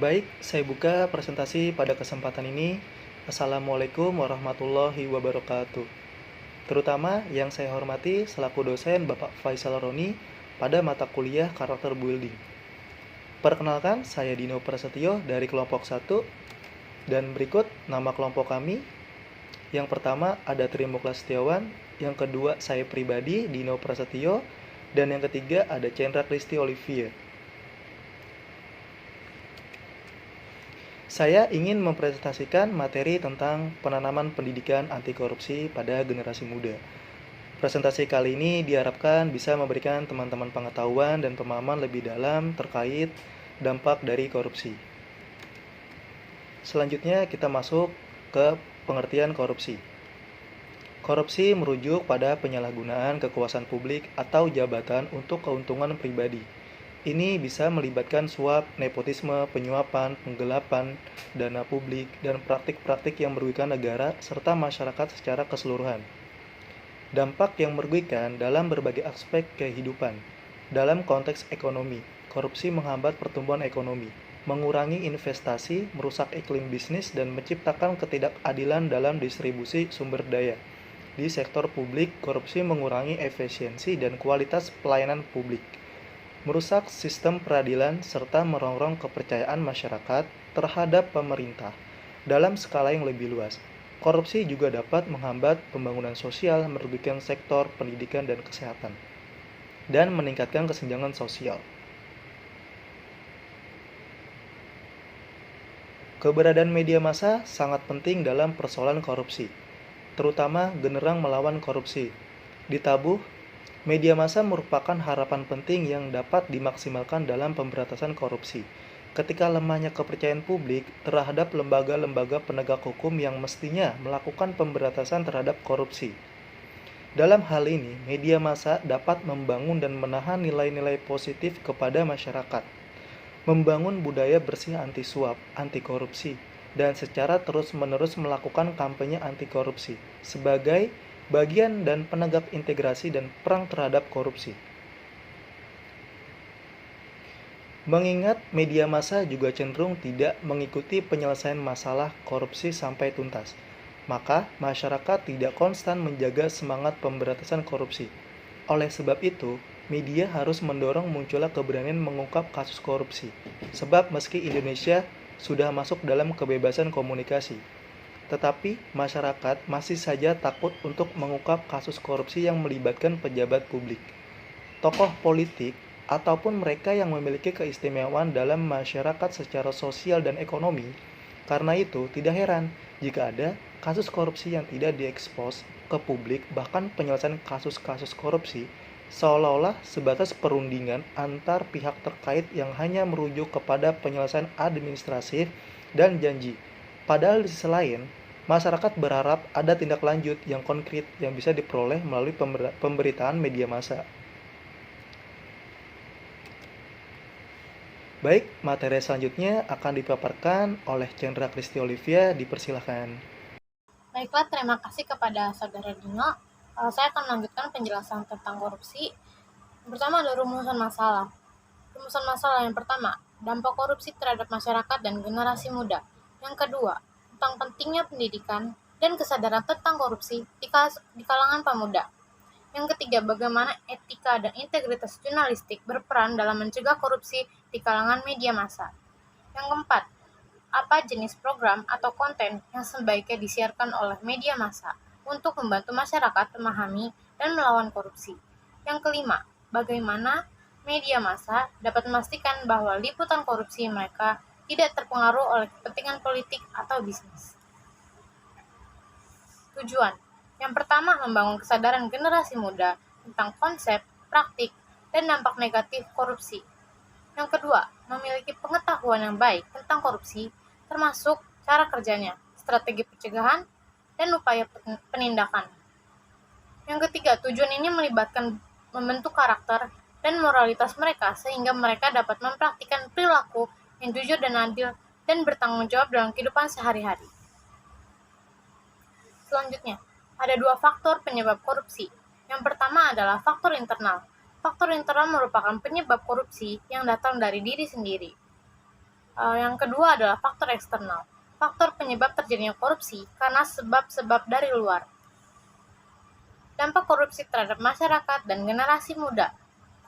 Baik, saya buka presentasi pada kesempatan ini. Assalamualaikum warahmatullahi wabarakatuh. Terutama yang saya hormati selaku dosen Bapak Faisal Roni pada mata kuliah Karakter Building. Perkenalkan, saya Dino Prasetyo dari kelompok 1 dan berikut nama kelompok kami. Yang pertama ada Trimuklas Setiawan, yang kedua saya pribadi Dino Prasetyo, dan yang ketiga ada Chandra Kristi Olivia. Saya ingin mempresentasikan materi tentang penanaman pendidikan anti korupsi pada generasi muda. Presentasi kali ini diharapkan bisa memberikan teman-teman pengetahuan dan pemahaman lebih dalam terkait dampak dari korupsi. Selanjutnya kita masuk ke pengertian korupsi. Korupsi merujuk pada penyalahgunaan kekuasaan publik atau jabatan untuk keuntungan pribadi. Ini bisa melibatkan suap, nepotisme, penyuapan, penggelapan dana publik, dan praktik-praktik yang merugikan negara serta masyarakat secara keseluruhan. Dampak yang merugikan dalam berbagai aspek kehidupan. Dalam konteks ekonomi, korupsi menghambat pertumbuhan ekonomi, mengurangi investasi, merusak iklim bisnis, dan menciptakan ketidakadilan dalam distribusi sumber daya. Di sektor publik, korupsi mengurangi efisiensi dan kualitas pelayanan publik, merusak sistem peradilan, serta merongrong kepercayaan masyarakat terhadap pemerintah. Dalam skala yang lebih luas, korupsi juga dapat menghambat pembangunan sosial, merugikan sektor pendidikan dan kesehatan, dan meningkatkan kesenjangan sosial. Keberadaan media massa sangat penting dalam persoalan korupsi, terutama generang melawan korupsi. Ditabuh, media massa merupakan harapan penting yang dapat dimaksimalkan dalam pemberantasan korupsi. Ketika lemahnya kepercayaan publik terhadap lembaga-lembaga penegak hukum yang mestinya melakukan pemberantasan terhadap korupsi. Dalam hal ini, media massa dapat membangun dan menahan nilai-nilai positif kepada masyarakat, membangun budaya bersih anti suap, anti korupsi, dan secara terus-menerus melakukan kampanye anti korupsi sebagai bagian dan penegak integrasi dan perang terhadap korupsi. Mengingat media massa juga cenderung tidak mengikuti penyelesaian masalah korupsi sampai tuntas, maka masyarakat tidak konstan menjaga semangat pemberantasan korupsi. Oleh sebab itu, media harus mendorong munculnya keberanian mengungkap kasus korupsi. Sebab meski Indonesia sudah masuk dalam kebebasan komunikasi, tetapi masyarakat masih saja takut untuk mengungkap kasus korupsi yang melibatkan pejabat publik, tokoh politik, ataupun mereka yang memiliki keistimewaan dalam masyarakat secara sosial dan ekonomi. Karena itu, tidak heran jika ada kasus korupsi yang tidak diekspos ke publik, bahkan penyelesaian kasus-kasus korupsi seolah-olah sebatas perundingan antar pihak terkait yang hanya merujuk kepada penyelesaian administratif dan janji. Padahal di sisi lain, masyarakat berharap ada tindak lanjut yang konkret yang bisa diperoleh melalui pemberitaan media massa. Baik, materi selanjutnya akan dipaparkan oleh Chandra Kristi Olivia, dipersilahkan. Baiklah, terima kasih kepada Saudara Dino. Saya akan melanjutkan penjelasan tentang korupsi. Yang pertama adalah rumusan masalah. Rumusan masalah yang pertama, dampak korupsi terhadap masyarakat dan generasi muda. Yang kedua, tentang pentingnya pendidikan dan kesadaran tentang korupsi di kalangan pemuda. Yang ketiga, bagaimana etika dan integritas jurnalistik berperan dalam mencegah korupsi di kalangan media massa. Yang keempat, apa jenis program atau konten yang sebaiknya disiarkan oleh media massa untuk membantu masyarakat memahami dan melawan korupsi. Yang kelima, bagaimana media massa dapat memastikan bahwa liputan korupsi mereka tidak terpengaruh oleh kepentingan politik atau bisnis. Tujuan yang pertama, membangun kesadaran generasi muda tentang konsep, praktik, dan dampak negatif korupsi. Yang kedua, memiliki pengetahuan yang baik tentang korupsi, termasuk cara kerjanya, strategi pencegahan, dan upaya penindakan. Yang ketiga, tujuan ini melibatkan membentuk karakter dan moralitas mereka sehingga mereka dapat mempraktikkan perilaku yang jujur dan adil dan bertanggung jawab dalam kehidupan sehari-hari. Selanjutnya, ada dua faktor penyebab korupsi. Yang pertama adalah faktor internal. Faktor internal merupakan penyebab korupsi yang datang dari diri sendiri. Yang kedua adalah faktor eksternal. Faktor penyebab terjadinya korupsi karena sebab-sebab dari luar. Dampak korupsi terhadap masyarakat dan generasi muda.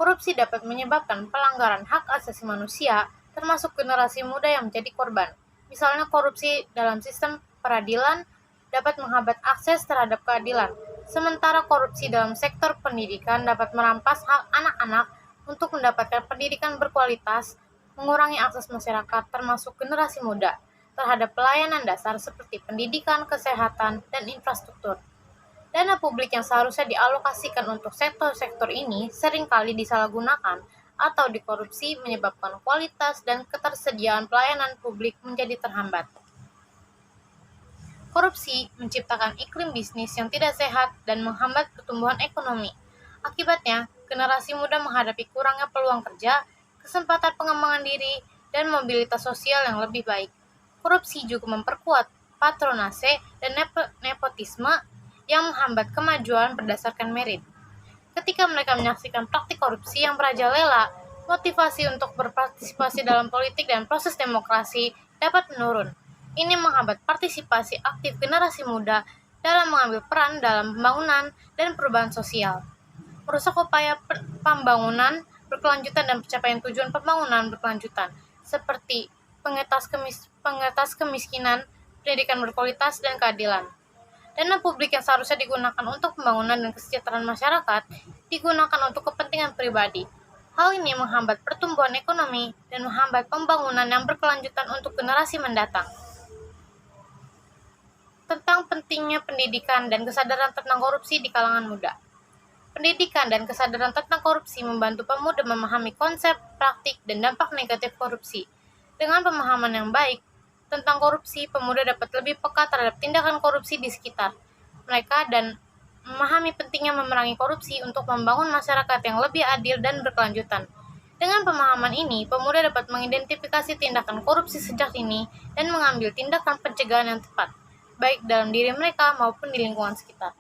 Korupsi dapat menyebabkan pelanggaran hak asasi manusia, termasuk generasi muda yang menjadi korban. Misalnya korupsi dalam sistem peradilan dapat menghambat akses terhadap keadilan, sementara korupsi dalam sektor pendidikan dapat merampas hak anak-anak untuk mendapatkan pendidikan berkualitas, mengurangi akses masyarakat termasuk generasi muda terhadap pelayanan dasar seperti pendidikan, kesehatan, dan infrastruktur. Dana publik yang seharusnya dialokasikan untuk sektor-sektor ini seringkali disalahgunakan atau dikorupsi menyebabkan kualitas dan ketersediaan pelayanan publik menjadi terhambat. Korupsi menciptakan iklim bisnis yang tidak sehat dan menghambat pertumbuhan ekonomi. Akibatnya, generasi muda menghadapi kurangnya peluang kerja, kesempatan pengembangan diri, dan mobilitas sosial yang lebih baik. Korupsi juga memperkuat patronase dan nepotisme yang menghambat kemajuan berdasarkan merit. Ketika mereka menyaksikan praktik korupsi yang merajalela, motivasi untuk berpartisipasi dalam politik dan proses demokrasi dapat menurun. Ini menghambat partisipasi aktif generasi muda dalam mengambil peran dalam pembangunan dan perubahan sosial. Merusak upaya pembangunan berkelanjutan dan pencapaian tujuan pembangunan berkelanjutan, seperti pengetas kemiskinan, pendidikan berkualitas, dan keadilan. Dana publik yang seharusnya digunakan untuk pembangunan dan kesejahteraan masyarakat digunakan untuk kepentingan pribadi. Hal ini menghambat pertumbuhan ekonomi dan menghambat pembangunan yang berkelanjutan untuk generasi mendatang. Tentang pentingnya pendidikan dan kesadaran tentang korupsi di kalangan muda. Pendidikan dan kesadaran tentang korupsi membantu pemuda memahami konsep, praktik, dan dampak negatif korupsi. Dengan pemahaman yang baik tentang korupsi, pemuda dapat lebih peka terhadap tindakan korupsi di sekitar mereka dan memahami pentingnya memerangi korupsi untuk membangun masyarakat yang lebih adil dan berkelanjutan. Dengan pemahaman ini, pemuda dapat mengidentifikasi tindakan korupsi sejak dini dan mengambil tindakan pencegahan yang tepat, baik dalam diri mereka maupun di lingkungan sekitar.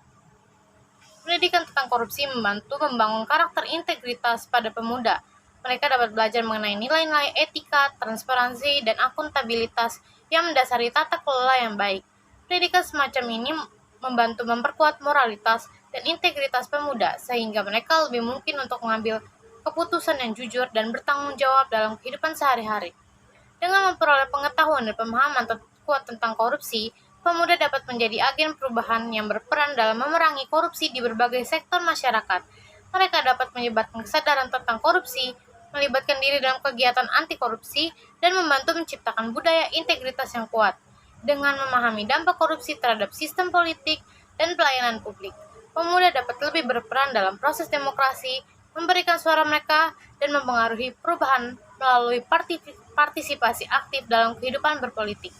Pendidikan tentang korupsi membantu membangun karakter integritas pada pemuda. Mereka dapat belajar mengenai nilai-nilai etika, transparansi, dan akuntabilitas yang mendasari tata kelola yang baik. Pendidikan semacam ini membantu memperkuat moralitas dan integritas pemuda, sehingga mereka lebih mungkin untuk mengambil keputusan yang jujur dan bertanggung jawab dalam kehidupan sehari-hari. Dengan memperoleh pengetahuan dan pemahaman kuat tentang korupsi, pemuda dapat menjadi agen perubahan yang berperan dalam memerangi korupsi di berbagai sektor masyarakat. Mereka dapat menyebarkan kesadaran tentang korupsi, melibatkan diri dalam kegiatan anti korupsi, dan membantu menciptakan budaya integritas yang kuat. Dengan memahami dampak korupsi terhadap sistem politik dan pelayanan publik, pemuda dapat lebih berperan dalam proses demokrasi, memberikan suara mereka, dan mempengaruhi perubahan melalui partisipasi aktif dalam kehidupan berpolitik.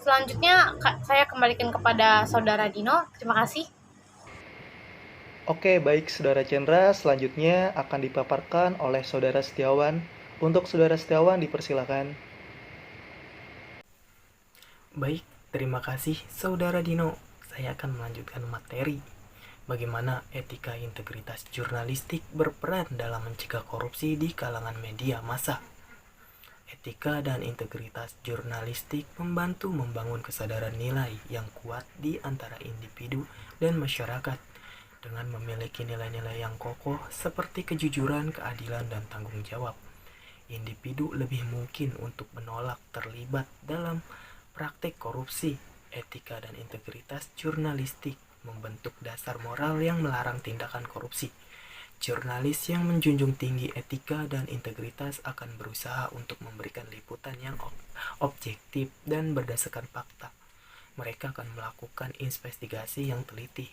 Selanjutnya, saya kembalikan kepada Saudara Dino. Terima kasih. Oke, baik Saudara Chandra, selanjutnya akan dipaparkan oleh Saudara Setiawan. Untuk Saudara Setiawan dipersilakan. Baik, terima kasih Saudara Dino. Saya akan melanjutkan materi bagaimana etika integritas jurnalistik berperan dalam mencegah korupsi di kalangan media massa. Etika dan integritas jurnalistik membantu membangun kesadaran nilai yang kuat di antara individu dan masyarakat. Dengan memiliki nilai-nilai yang kokoh seperti kejujuran, keadilan, dan tanggung jawab, individu lebih mungkin untuk menolak terlibat dalam praktik korupsi. Etika dan integritas jurnalistik membentuk dasar moral yang melarang tindakan korupsi. Jurnalis yang menjunjung tinggi etika dan integritas akan berusaha untuk memberikan liputan yang objektif dan berdasarkan fakta. Mereka akan melakukan investigasi yang teliti,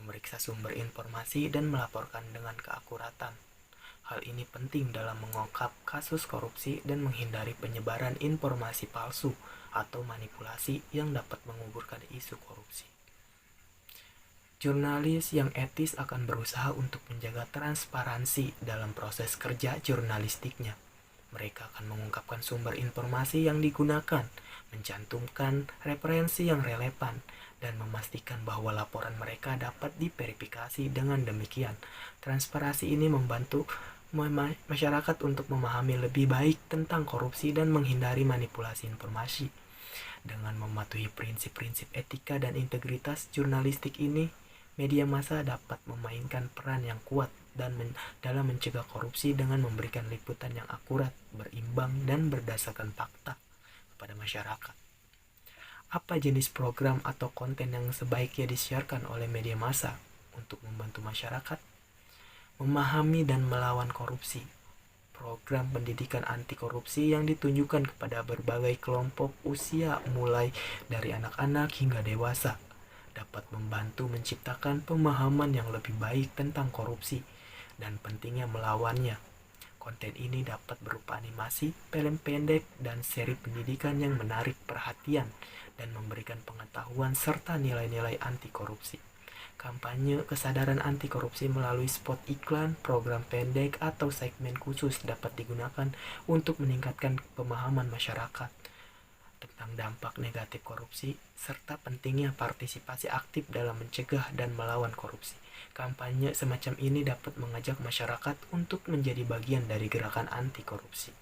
memeriksa sumber informasi, dan melaporkan dengan keakuratan. Hal ini penting dalam mengungkap kasus korupsi dan menghindari penyebaran informasi palsu atau manipulasi yang dapat menguburkan isu korupsi. Jurnalis yang etis akan berusaha untuk menjaga transparansi dalam proses kerja jurnalistiknya. Mereka akan mengungkapkan sumber informasi yang digunakan, mencantumkan referensi yang relevan, dan memastikan bahwa laporan mereka dapat diverifikasi. Dengan demikian, transparansi ini membantu masyarakat untuk memahami lebih baik tentang korupsi dan menghindari manipulasi informasi. Dengan mematuhi prinsip-prinsip etika dan integritas jurnalistik ini, media massa dapat memainkan peran yang kuat dalam mencegah korupsi dengan memberikan liputan yang akurat, berimbang, dan berdasarkan fakta kepada masyarakat. Apa jenis program atau konten yang sebaiknya disiarkan oleh media massa untuk membantu masyarakat memahami dan melawan korupsi? Program pendidikan anti korupsi yang ditunjukkan kepada berbagai kelompok usia mulai dari anak-anak hingga dewasa dapat membantu menciptakan pemahaman yang lebih baik tentang korupsi dan pentingnya melawannya. Konten ini dapat berupa animasi, film pendek, dan seri pendidikan yang menarik perhatian dan memberikan pengetahuan serta nilai-nilai anti korupsi. Kampanye kesadaran anti korupsi melalui spot iklan, program pendek, atau segmen khusus dapat digunakan untuk meningkatkan pemahaman masyarakat tentang dampak negatif korupsi serta pentingnya partisipasi aktif dalam mencegah dan melawan korupsi. Kampanye semacam ini dapat mengajak masyarakat untuk menjadi bagian dari gerakan anti korupsi.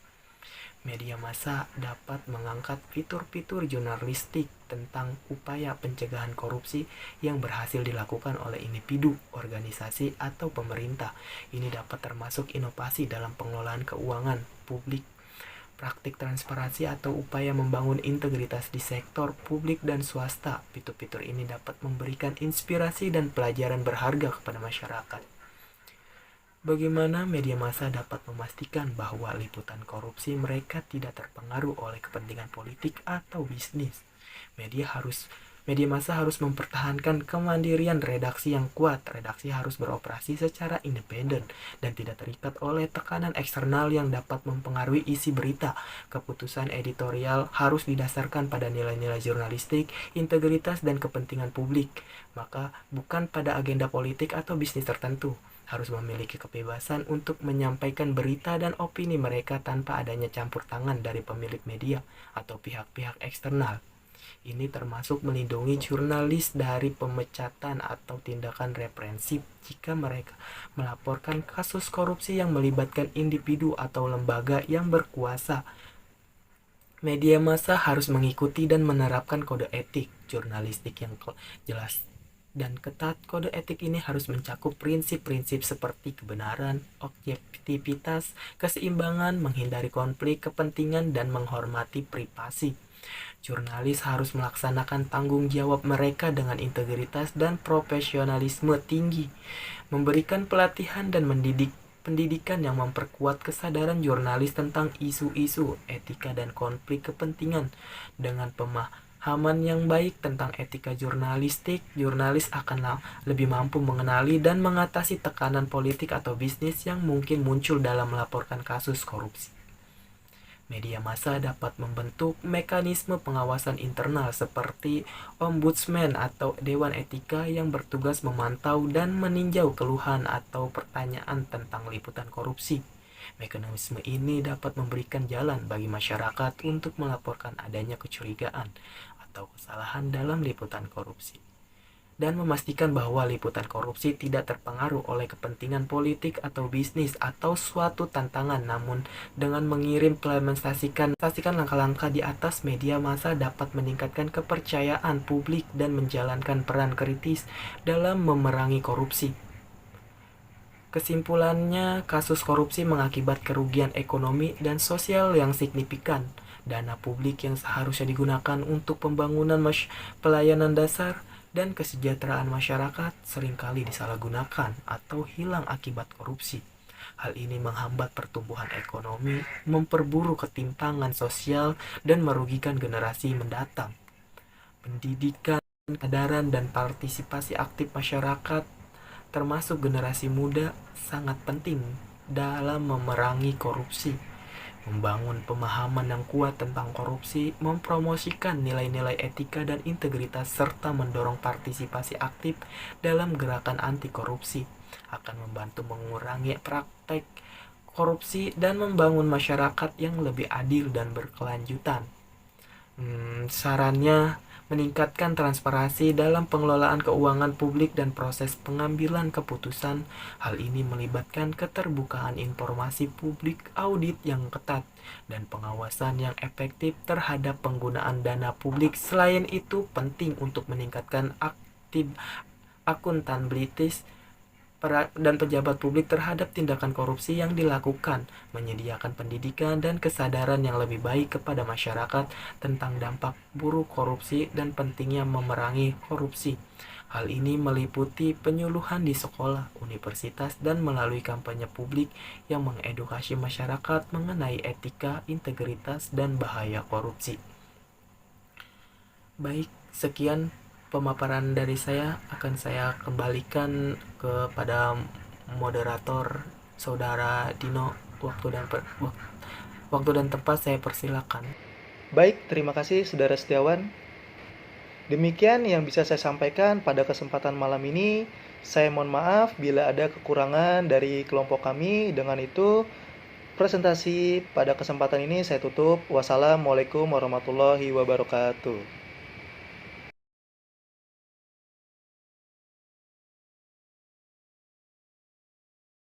Media massa dapat mengangkat fitur-fitur jurnalistik tentang upaya pencegahan korupsi yang berhasil dilakukan oleh individu, organisasi, atau pemerintah. Ini dapat termasuk inovasi dalam pengelolaan keuangan publik, praktik transparansi, atau upaya membangun integritas di sektor publik dan swasta. Fitur-fitur ini dapat memberikan inspirasi dan pelajaran berharga kepada masyarakat. Bagaimana media massa dapat memastikan bahwa liputan korupsi mereka tidak terpengaruh oleh kepentingan politik atau bisnis? Media massa harus mempertahankan kemandirian redaksi yang kuat. Redaksi harus beroperasi secara independen dan tidak terikat oleh tekanan eksternal yang dapat mempengaruhi isi berita. Keputusan editorial harus didasarkan pada nilai-nilai jurnalistik, integritas, dan kepentingan publik, maka bukan pada agenda politik atau bisnis tertentu. Harus memiliki kebebasan untuk menyampaikan berita dan opini mereka tanpa adanya campur tangan dari pemilik media atau pihak-pihak eksternal. Ini termasuk melindungi jurnalis dari pemecatan atau tindakan represif jika mereka melaporkan kasus korupsi yang melibatkan individu atau lembaga yang berkuasa. Media massa harus mengikuti dan menerapkan kode etik jurnalistik yang jelas dan ketat. Kode etik ini harus mencakup prinsip-prinsip seperti kebenaran, objektivitas, keseimbangan, menghindari konflik kepentingan, dan menghormati privasi. Jurnalis harus melaksanakan tanggung jawab mereka dengan integritas dan profesionalisme tinggi, memberikan pelatihan dan pendidikan yang memperkuat kesadaran jurnalis tentang isu-isu etika dan konflik kepentingan. Dengan pemahaman yang baik tentang etika jurnalistik, jurnalis akan lebih mampu mengenali dan mengatasi tekanan politik atau bisnis yang mungkin muncul dalam melaporkan kasus korupsi. Media massa dapat membentuk mekanisme pengawasan internal seperti ombudsman atau dewan etika yang bertugas memantau dan meninjau keluhan atau pertanyaan tentang liputan korupsi. Mekanisme ini dapat memberikan jalan bagi masyarakat untuk melaporkan adanya kecurigaan atau kesalahan dalam liputan korupsi, dan memastikan bahwa liputan korupsi tidak terpengaruh oleh kepentingan politik atau bisnis atau suatu tantangan. Namun, dengan mengimplementasikan langkah-langkah di atas, media massa dapat meningkatkan kepercayaan publik dan menjalankan peran kritis dalam memerangi korupsi. Kesimpulannya, kasus korupsi mengakibat kerugian ekonomi dan sosial yang signifikan. Dana publik yang seharusnya digunakan untuk pembangunan pelayanan dasar dan kesejahteraan masyarakat seringkali disalahgunakan atau hilang akibat korupsi. Hal ini menghambat pertumbuhan ekonomi, memperburuk ketimpangan sosial, dan merugikan generasi mendatang. Pendidikan, kesadaran, dan partisipasi aktif masyarakat, termasuk generasi muda, sangat penting dalam memerangi korupsi. Membangun pemahaman yang kuat tentang korupsi, mempromosikan nilai-nilai etika dan integritas, serta mendorong partisipasi aktif dalam gerakan anti korupsi akan membantu mengurangi praktek korupsi dan membangun masyarakat yang lebih adil dan berkelanjutan. Sarannya, meningkatkan transparansi dalam pengelolaan keuangan publik dan proses pengambilan keputusan. Hal ini melibatkan keterbukaan informasi publik, audit yang ketat, dan pengawasan yang efektif terhadap penggunaan dana publik. Selain itu, penting untuk meningkatkan akuntabilitas dan pejabat publik terhadap tindakan korupsi yang dilakukan, menyediakan pendidikan dan kesadaran yang lebih baik kepada masyarakat tentang dampak buruk korupsi dan pentingnya memerangi korupsi. Hal ini meliputi penyuluhan di sekolah, universitas, dan melalui kampanye publik yang mengedukasi masyarakat mengenai etika, integritas, dan bahaya korupsi. Baik, sekian pemaparan dari saya. Akan saya kembalikan kepada moderator Saudara Dino. Waktu dan tempat saya persilakan. Baik, terima kasih Saudara Setiawan. Demikian yang bisa saya sampaikan pada kesempatan malam ini. Saya mohon maaf bila ada kekurangan dari kelompok kami. Dengan itu, presentasi pada kesempatan ini saya tutup. Wassalamualaikum warahmatullahi wabarakatuh.